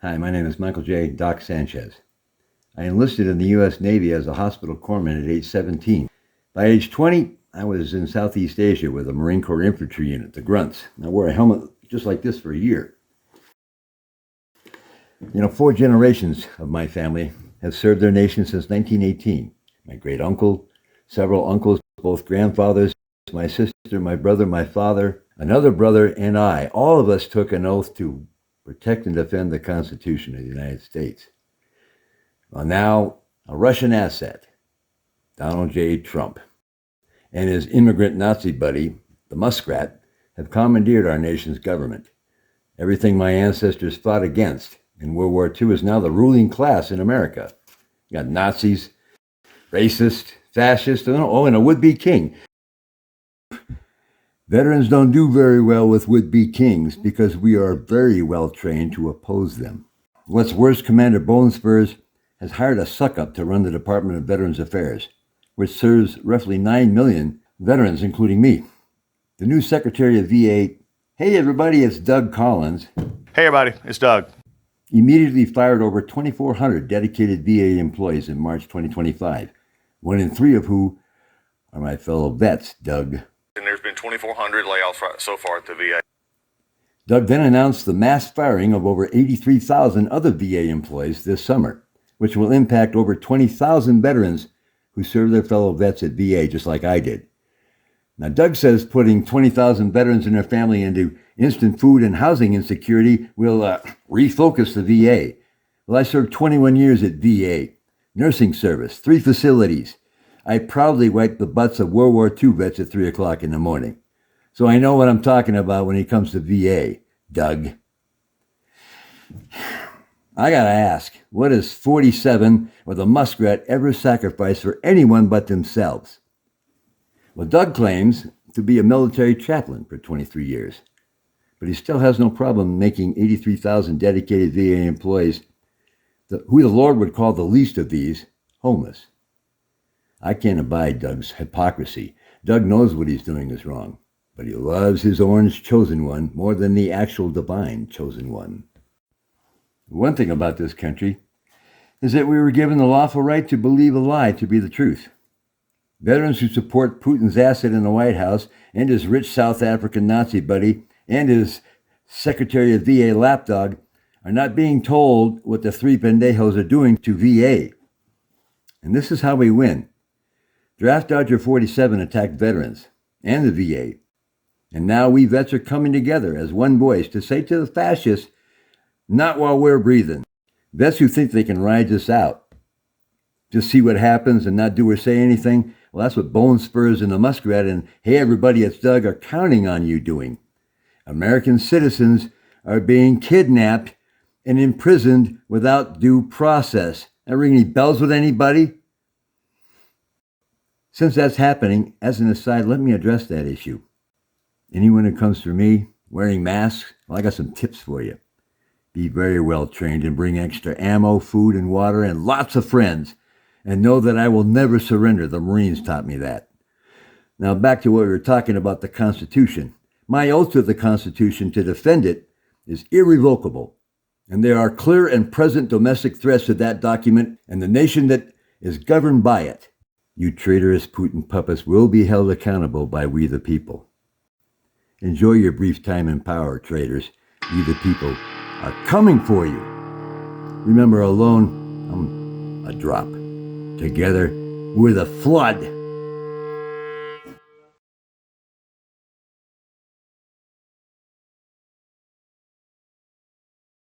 Hi, my name is Michael J. Doc Sanchez. I enlisted in the U.S. Navy as a hospital corpsman at age 17. By age 20, I was in Southeast Asia with a Marine Corps infantry unit, the Grunts. I wore a helmet just like this for a year. 4 generations of my family have served their nation since 1918. My great uncle, several uncles, both grandfathers, my sister, my brother, my father, another brother, and I. All of us took an oath to protect and defend the Constitution of the United States. Well, now, a Russian asset, Donald J. Trump, and his immigrant Nazi buddy, the Muskrat, have commandeered our nation's government. Everything my ancestors fought against in World War II is now the ruling class in America. You got Nazis, racist, fascist, and a would-be king. Veterans don't do very well with would-be kings because we are very well trained to oppose them. What's worse, Commander Bonespurs has hired a suck-up to run the Department of Veterans Affairs, which serves roughly 9 million veterans, including me. The new Secretary of VA, hey everybody, it's Doug Collins. Hey everybody, it's Doug. Immediately fired over 2,400 dedicated VA employees in March 2025, 1 in 3 of who are my fellow vets, Doug. And there's been 2,400 layoffs so far at the VA. Doug then announced the mass firing of over 83,000 other VA employees this summer, which will impact over 20,000 veterans who serve their fellow vets at VA just like I did. Now, Doug says putting 20,000 veterans and their family into instant food and housing insecurity will refocus the VA. Well, I served 21 years at VA, nursing service, 3 facilities. I proudly wiped the butts of World War II vets at 3 o'clock in the morning. So I know what I'm talking about when it comes to VA, Doug. I gotta ask, what has 47 or the Muskrat ever sacrificed for anyone but themselves? Well, Doug claims to be a military chaplain for 23 years, but he still has no problem making 83,000 dedicated VA employees, who the Lord would call the least of these, homeless. I can't abide Doug's hypocrisy. Doug knows what he's doing is wrong, but he loves his orange chosen one more than the actual divine chosen one. One thing about this country is that we were given the lawful right to believe a lie to be the truth. Veterans who support Putin's asset in the White House and his rich South African Nazi buddy and his Secretary of VA lapdog are not being told what the 3 pendejos are doing to VA. And this is how we win. Draft Dodger 47 attacked veterans and the VA. And now we vets are coming together as one voice to say to the fascists, not while we're breathing. Vets who think they can ride this out, just see what happens and not do or say anything, well, that's what Bonespurs and the Muskrat and hey everybody, it's Doug are counting on you doing. American citizens are being kidnapped and imprisoned without due process. That ring any bells with anybody? Since that's happening, as an aside, let me address that issue. Anyone who comes for me wearing masks, well, I got some tips for you. Be very well trained and bring extra ammo, food, and water, and lots of friends. And know that I will never surrender. The Marines taught me that. Now back to what we were talking about, the Constitution. My oath to the Constitution to defend it is irrevocable. And there are clear and present domestic threats to that document and the nation that is governed by it. You traitorous Putin puppets will be held accountable by we the people. Enjoy your brief time in power, traitors. We the people are coming for you. Remember, alone, I'm a drop. Together, we're the flood.